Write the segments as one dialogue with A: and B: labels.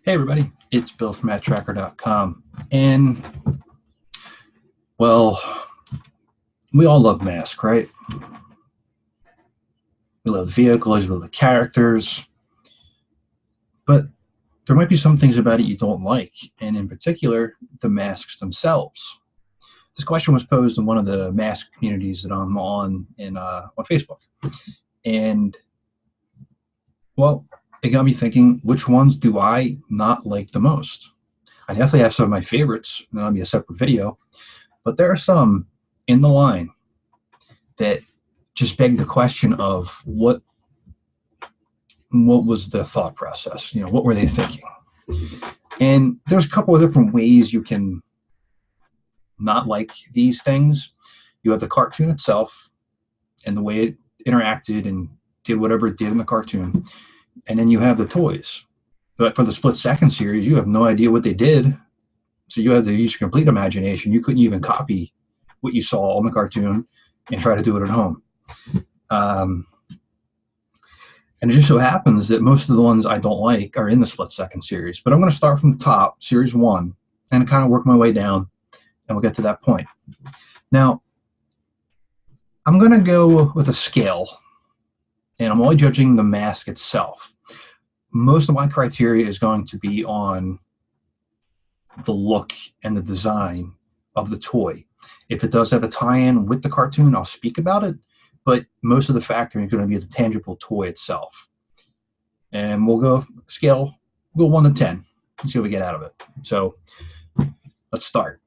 A: Hey everybody, it's Bill from Matt-Trakker.com, and well, we all love M.A.S.K, right? We love the vehicles, we love the characters, but there might be some things about it you don't like, and in particular, the masks themselves. This question was posed in one of the M.A.S.K communities that I'm on on Facebook, and well, it got me thinking, which ones do I not like the most? I definitely have some of my favorites, and that'll be a separate video, but there are some in the line that just beg the question of what was the thought process? You know, what were they thinking? And there's a couple of different ways you can not like these things. You have the cartoon itself and the way it interacted and did whatever it did in the cartoon. And then you have the toys. But for the Split Second series, you have no idea what they did. So you had to use your complete imagination. You couldn't even copy what you saw on the cartoon and try to do it at home. And it just so happens that most of the ones I don't like are in the Split Second series. But I'm going to start from the top, series 1, and kind of work my way down, and we'll get to that point. Now, I'm going to go with a scale, and I'm only judging the mask itself. Most of my criteria is going to be on the look and the design of the toy. If it does have a tie-in with the cartoon, I'll speak about it, but most of the factoring is going to be the tangible toy itself. And we'll go scale, we'll go 1 to 10 and see what we get out of it. So let's start.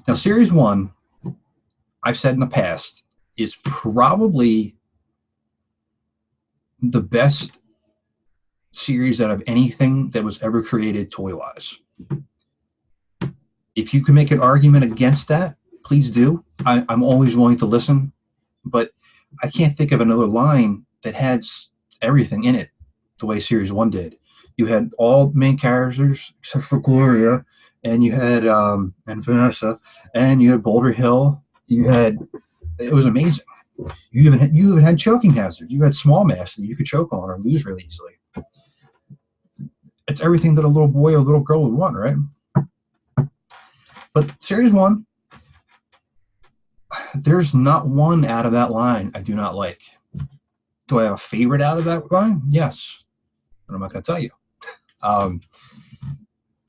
A: Now, series 1, I've said in the past, is probably the best series out of anything that was ever created toy-wise. If you can make an argument against that, please do. I'm always willing to listen, but I can't think of another line that has everything in it the way series 1 did. You had all main characters except for Gloria, and you had and Vanessa, and you had Boulder Hill. It was amazing. You even had choking hazards. You had small masks that you could choke on or lose really easily. It's everything that a little boy or little girl would want, right? But series 1, there's not one out of that line I do not like. Do I have a favorite out of that line? Yes, but I'm not going to tell you.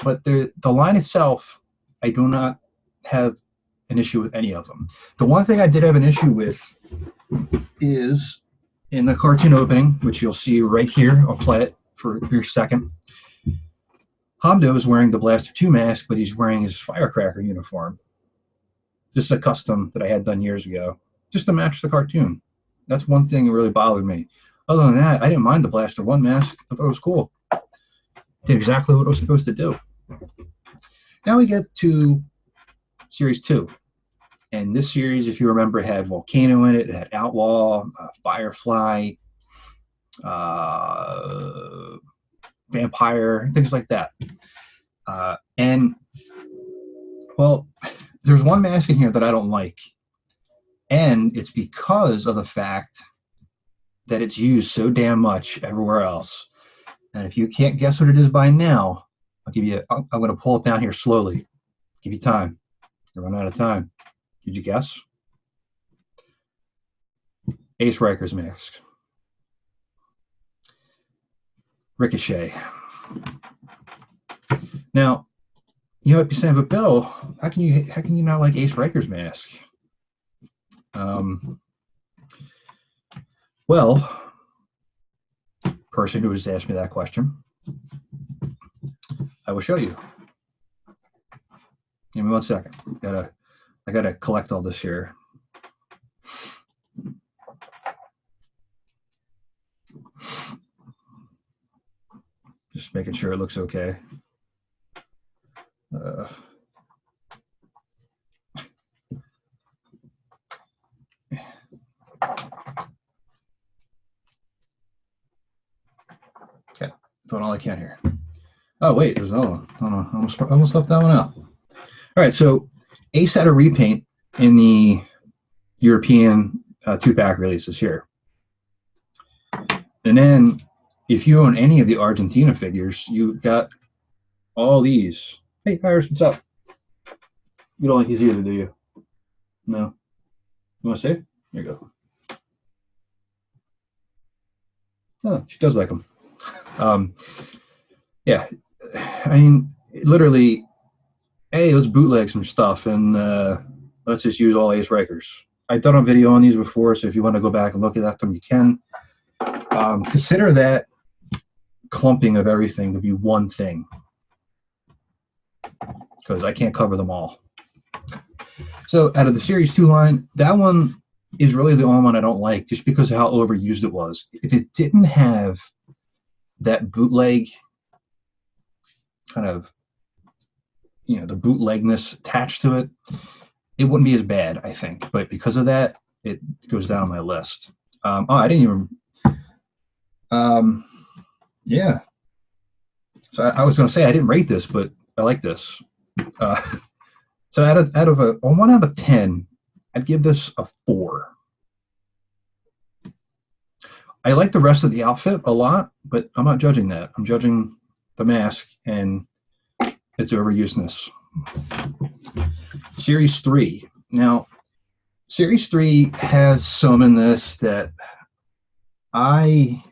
A: But the line itself, I do not have an issue with any of them. The one thing I did have an issue with is in the cartoon opening, which you'll see right here. I'll play it for a second. Hamdo is wearing the Blaster 2 mask, but he's wearing his Firecracker uniform. Just a custom that I had done years ago, just to match the cartoon. That's one thing that really bothered me. Other than that, I didn't mind the Blaster 1 mask. I thought it was cool. Did exactly what it was supposed to do. Now we get to series 2. And this series, if you remember, had Volcano in it. It had Outlaw, Firefly, Vampire, things like that. And, well, there's one mask in here that I don't like. And it's because of the fact that it's used so damn much everywhere else. And if you can't guess what it is by now, I'm going to pull it down here slowly. Give you time. You're running out of time. Did you guess? Ace Riker's mask. Ricochet. Now, you might be saying, but Bill, how can you not like Ace Riker's mask? Well, person who has asked me that question, I will show you. Give me 1 second. I gotta collect all this here. Just making sure it looks okay. Okay, doing all I can here. Oh wait, there's another one. Oh no, I almost left that one out. All right, so Ace had a repaint in the European 2-pack releases here. And then if you own any of the Argentina figures, you got all these. Hey, Iris, what's up? You don't like these either, do you? No. You want to see it? Here you go. Oh, she does like them. Yeah, I mean, literally, hey, let's bootleg some stuff and let's just use all Ace Rikers. I've done a video on these before, so if you want to go back and look at them, you can. Consider that clumping of everything to be one thing, because I can't cover them all. So out of the Series 2 line, that one is really the only one I don't like, just because of how overused it was. If it didn't have that bootleg kind of, the bootlegness attached to it, it wouldn't be as bad, I think. But because of that, it goes down on my list. I didn't even. Yeah. So I was going to say I didn't rate this, but I like this. So out of a 1 out of 10, I'd give this a 4. I like the rest of the outfit a lot, but I'm not judging that. I'm judging the mask and its overusedness. Series 3. Now, Series 3 has some in this that I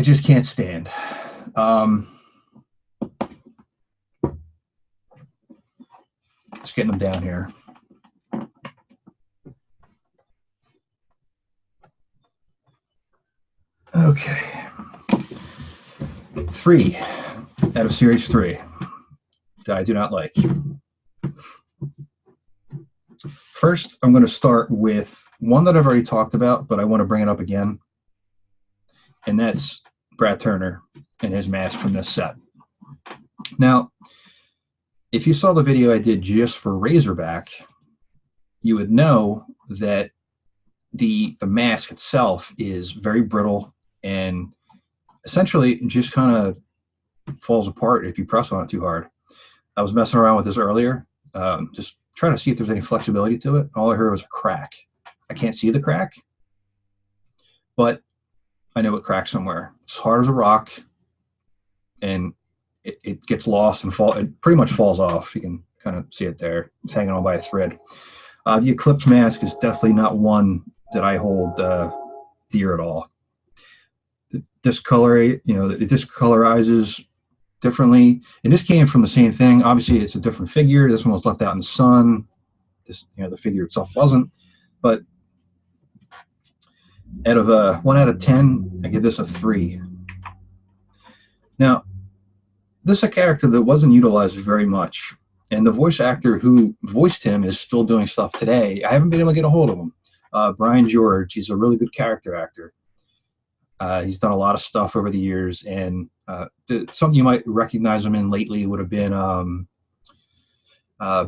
A: just can't stand. Just getting them down here. Okay. 3 out of Series 3 that I do not like. First, I'm going to start with one that I've already talked about, but I want to bring it up again. And that's Brad Turner and his mask from this set. Now, if you saw the video I did just for Razorback, you would know that the mask itself is very brittle and essentially just kind of falls apart if you press on it too hard. I was messing around with this earlier, just trying to see if there's any flexibility to it. All I heard was a crack. I can't see the crack, but I know it cracks somewhere. It's hard as a rock, and it gets lost and it pretty much falls off. You can kind of see it there. It's hanging on by a thread. The Eclipse mask is definitely not one that I hold dear at all. It discolorizes differently, and this came from the same thing. Obviously, it's a different figure. This one was left out in the sun. The figure itself wasn't. But out of 1 out of 10, I give this a 3. Now, this is a character that wasn't utilized very much, and the voice actor who voiced him is still doing stuff today. I haven't been able to get a hold of him. Brian George, he's a really good character actor. He's done a lot of stuff over the years, and something you might recognize him in lately would have been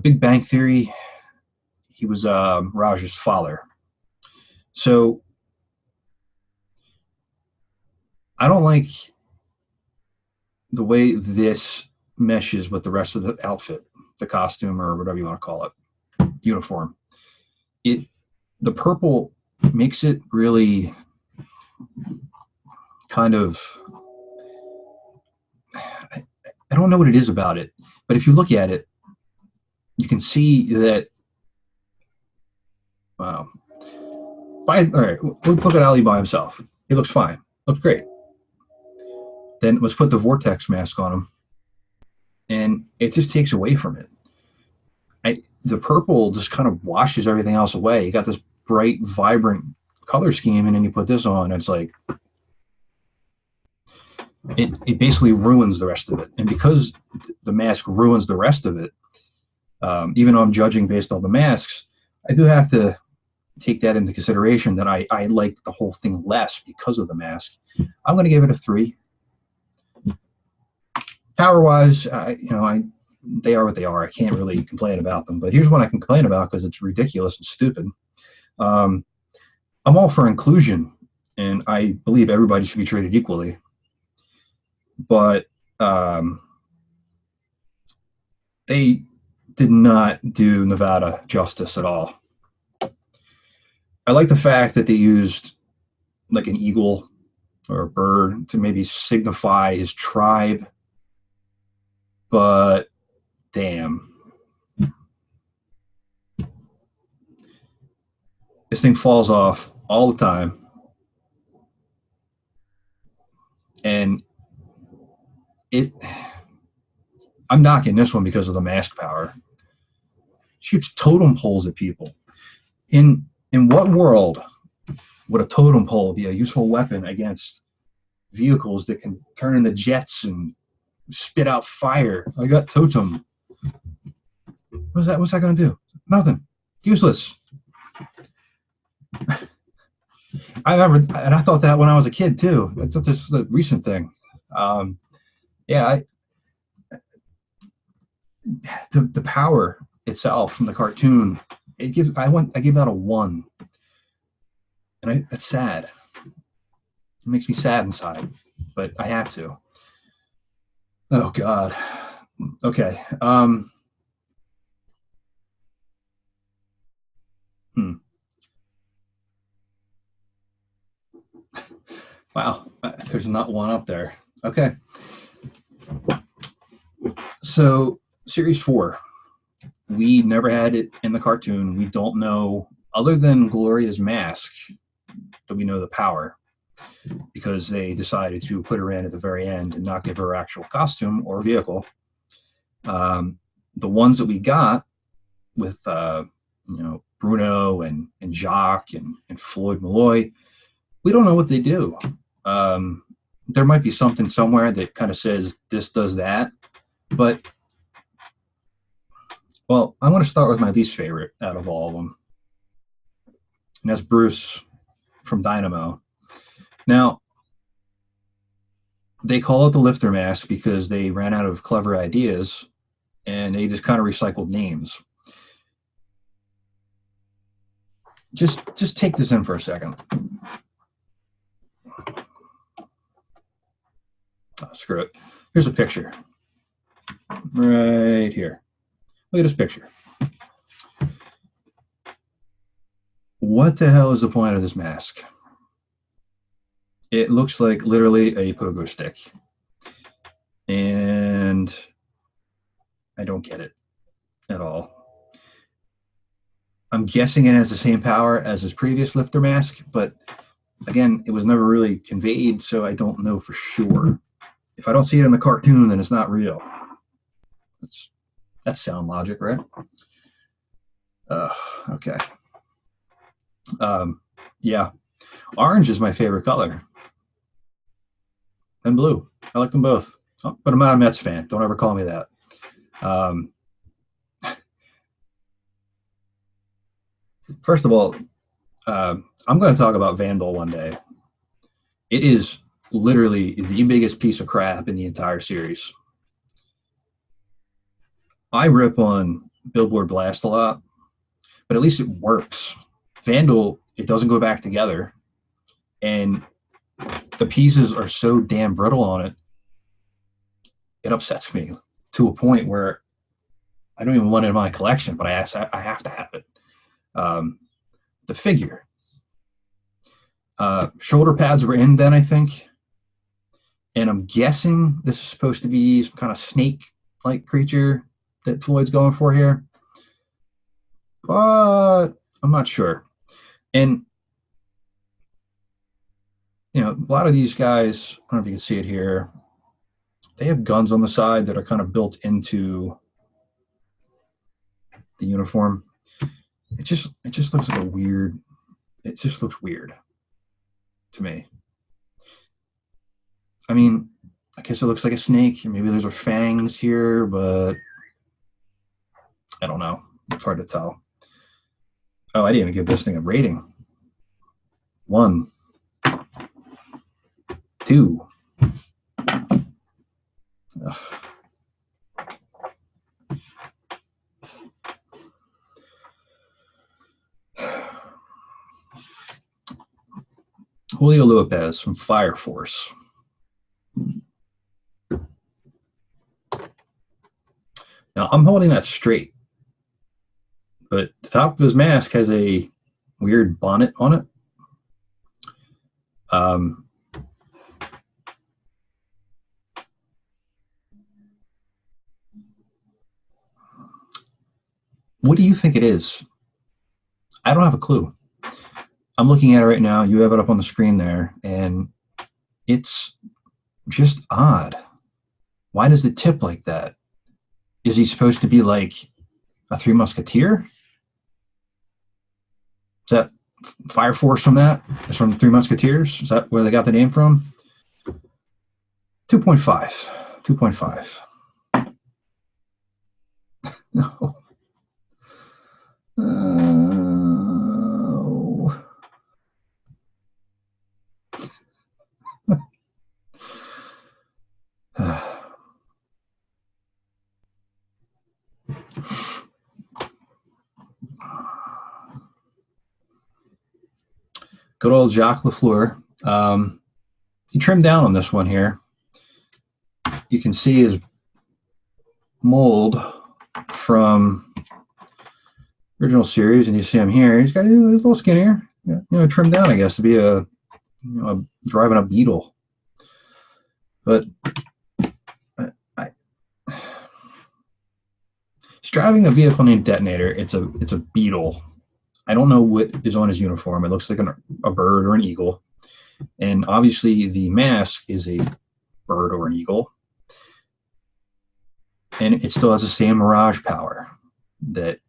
A: Big Bang Theory. He was Raj's father. So I don't like the way this meshes with the rest of the outfit, the costume, or whatever you want to call it, uniform. The purple makes it really kind of, I don't know what it is about it, but if you look at it, you can see that, wow. All right, let's look at Ali by himself. He looks fine, looks great. Then let's put the Vortex mask on him, and it just takes away from it. The purple just kind of washes everything else away. You got this bright, vibrant color scheme, and then you put this on, and it's like, it basically ruins the rest of it. And because the mask ruins the rest of it, even though I'm judging based on the masks, I do have to take that into consideration, that I like the whole thing less because of the mask. I'm going to give it a 3. Power-wise, they are what they are. I can't really complain about them. But here's what I can complain about, because it's ridiculous and stupid. I'm all for inclusion, and I believe everybody should be treated equally. But they did not do Nevada justice at all. I like the fact that they used like an eagle or a bird to maybe signify his tribe. But damn, this thing falls off all the time. And I'm knocking this one because of the mask power. Shoots totem poles at people. In what world would a totem pole be a useful weapon against vehicles that can turn into jets and spit out fire? I got totem. What's that gonna do? Nothing. Useless. I thought that when I was a kid too. I thought this was a recent thing. Yeah, the power itself from the cartoon, I give that a 1, and that's sad. It makes me sad inside, but I have to. Oh God. Okay. Wow, there's not one up there. Okay. So series 4, we never had it in the cartoon. We don't know, other than Gloria's mask, that we know the power, because they decided to put her in at the very end and not give her actual costume or vehicle. The ones that we got with Bruno and Jacques and Floyd Malloy, we don't know what they do. There might be something somewhere that kind of says this does that, but well, I'm going to start with my least favorite out of all of them, and that's Bruce from Dynamo. Now, they call it the lifter mask because they ran out of clever ideas and they just kind of recycled names. Just take this in for a second. Oh, screw it. Here's a picture. Right here. Look at this picture. What the hell is the point of this mask? It looks like literally a pogo stick. And I don't get it at all. I'm guessing it has the same power as his previous lifter mask, but again, it was never really conveyed, so I don't know for sure. If I don't see it in the cartoon, then it's not real. That's sound logic, right? Okay. Yeah, orange is my favorite color, and blue. I like them both, but I'm not a Mets fan. Don't ever call me that. First of all, I'm going to talk about Vandal one day. It is literally the biggest piece of crap in the entire series. I rip on Billboard Blast a lot, but at least it works. Vandal, it doesn't go back together, and the pieces are so damn brittle on it, it upsets me to a point where I don't even want it in my collection, but I have to have it. The figure. Shoulder pads were in then, I think, and I'm guessing this is supposed to be some kind of snake-like creature that Floyd's going for here, but I'm not sure. And a lot of these guys, I don't know if you can see it here, they have guns on the side that are kind of built into the uniform. It just looks like it just looks weird to me. I mean, I guess it looks like a snake, maybe there's fangs here, but I don't know. It's hard to tell. Oh, I didn't even give this thing a rating. 1, 2. Ugh. Julio Lopez from Fire Force. Now, I'm holding that straight, but the top of his mask has a weird bonnet on it. Um, what do you think it is? I don't have a clue. I'm looking at it right now. You have it up on the screen there, and it's just odd. Why does it tip like that? Is he supposed to be like a Three Musketeer? Is that Fire Force from that? It's from Three Musketeers? Is that where they got the name from? 2.5. 2.5. No. Good old Jacques Lafleur. He trimmed down on this one here. You can see his mold from original series, and you see him here. He's got he's a little skinnier, trimmed down, I guess, to be a driving a Beetle. But he's driving a vehicle named Detonator. It's a Beetle. I don't know what is on his uniform. It looks like a bird or an eagle, and obviously the mask is a bird or an eagle, and it still has the same mirage power that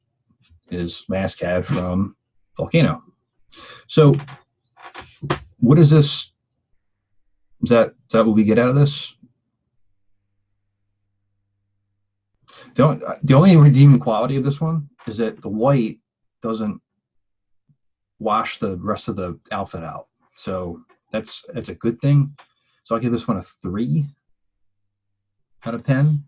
A: is M.A.S.K had from Volcano. So what is this? Is that what we get out of this? The only redeeming quality of this one is that the white doesn't wash the rest of the outfit out. So that's a good thing. So I'll give this one a 3 out of 10.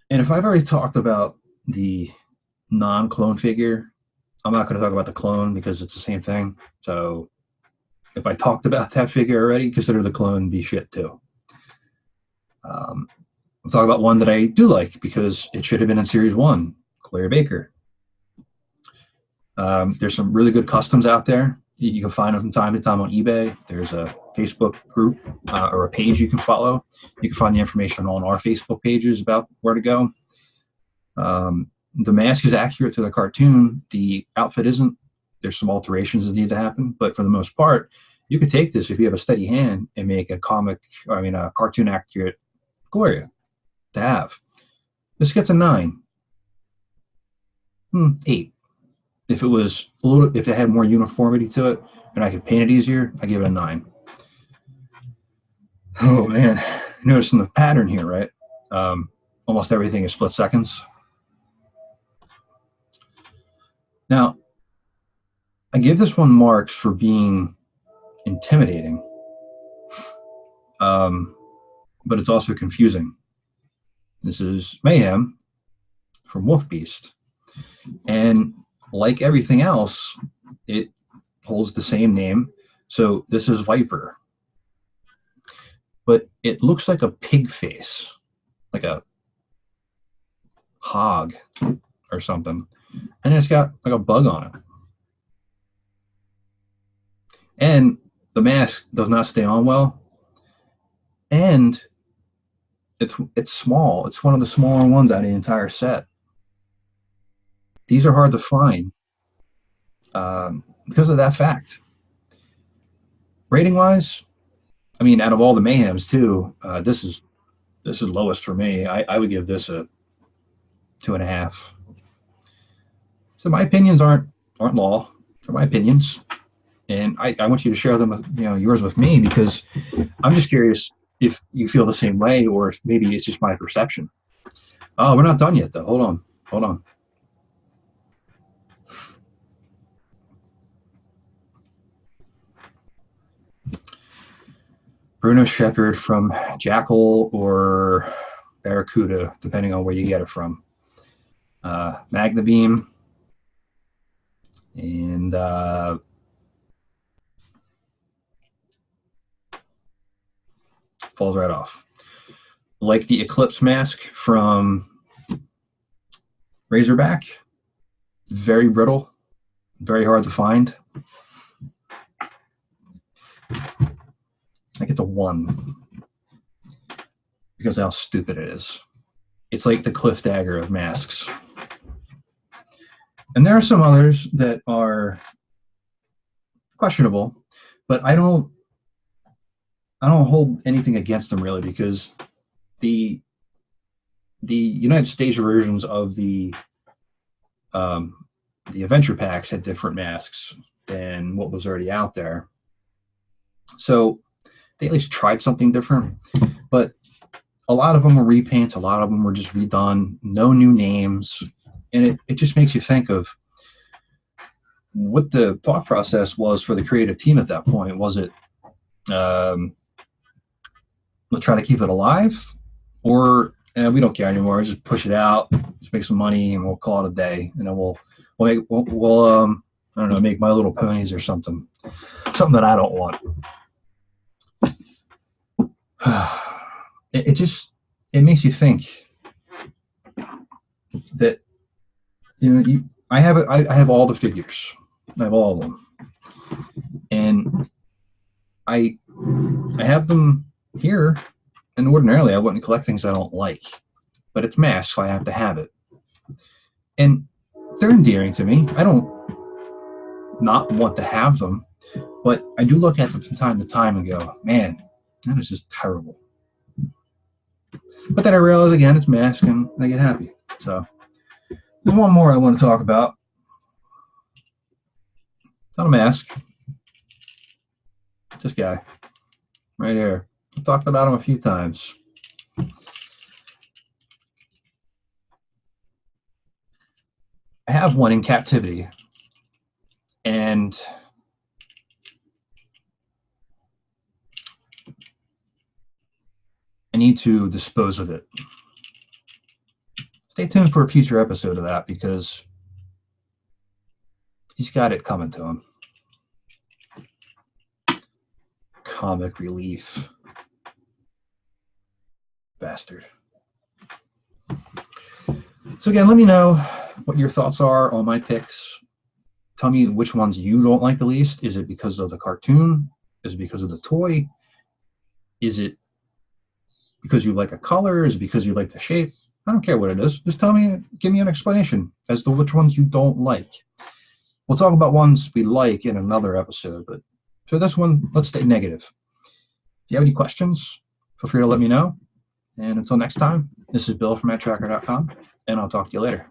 A: And if I've already talked about the non-clone figure, I'm not going to talk about the clone because it's the same thing. So if I talked about that figure already, consider the clone be shit too. I'll talk about one that I do like because it should have been in Series 1, Claire Baker. There's some really good customs out there. You can find them from time to time on eBay. There's a Facebook group or a page you can follow. You can find the information on our Facebook pages about where to go. The mask is accurate to the cartoon. The outfit isn't. There's some alterations that need to happen, but for the most part, you could take this if you have a steady hand and make a cartoon accurate Gloria to have. This gets a 9. 8. If it had more uniformity to it and I could paint it easier, I give it a 9. Oh man, noticing the pattern here, right? Almost everything is split seconds. Now, I give this one marks for being intimidating, but it's also confusing. This is Mayhem from Wolf Beast, and like everything else, it holds the same name. So this is Viper, but it looks like a pig face, like a hog or something, and it's got like a bug on it. And the mask does not stay on well, and it's small. It's one of the smaller ones out of the entire set. These are hard to find because of that fact. Rating wise, I mean, out of all the Mayhems too, this is lowest for me. I would give this a 2.5. So my opinions aren't law. They're my opinions, and I want you to share them with yours with me, because I'm just curious if you feel the same way, or if maybe it's just my perception. Oh, we're not done yet though. Hold on. Bruno Shepard from Jackal or Barracuda, depending on where you get it from. Magna Beam, and falls right off. Like the Eclipse mask from Razorback, very brittle, very hard to find. think it's a 1 because of how stupid it is. It's like the Cliff Dagger of masks. And there are some others that are questionable, but I don't hold anything against them really, because the United States versions of the adventure packs had different masks than what was already out there. So they at least tried something different, but a lot of them were repaints, a lot of them were just redone, no new names, and it just makes you think of what the thought process was for the creative team at that point. Was it let's try to keep it alive, or we don't care anymore, just push it out, just make some money, and we'll call it a day, and then we'll I don't know, make My Little Ponies or something that I don't want. It makes you think that, you know, I have all the figures, I have all of them, and I have them here, and ordinarily I wouldn't collect things I don't like, but it's M.A.S.K, so I have to have it, and they're endearing to me. I don't not want to have them, but I do look at them from time to time and go, man, that is just terrible. But then I realize again it's M.A.S.K, and I get happy. So there's one more I want to talk about. It's not a M.A.S.K. This guy right here. I've talked about him a few times. I have one in captivity, and I need to dispose of it. Stay tuned for a future episode of that, because he's got it coming to him. Comic relief. Bastard. So again, let me know what your thoughts are on my picks. Tell me which ones you don't like the least. Is it because of the cartoon? Is it because of the toy? Is it because you like a color? Is it because you like the shape? I don't care what it is. Just tell me, give me an explanation as to which ones you don't like. We'll talk about ones we like in another episode, but for this one, let's stay negative. If you have any questions, feel free to let me know. And until next time, this is Bill from Matt-Trakker.com, and I'll talk to you later.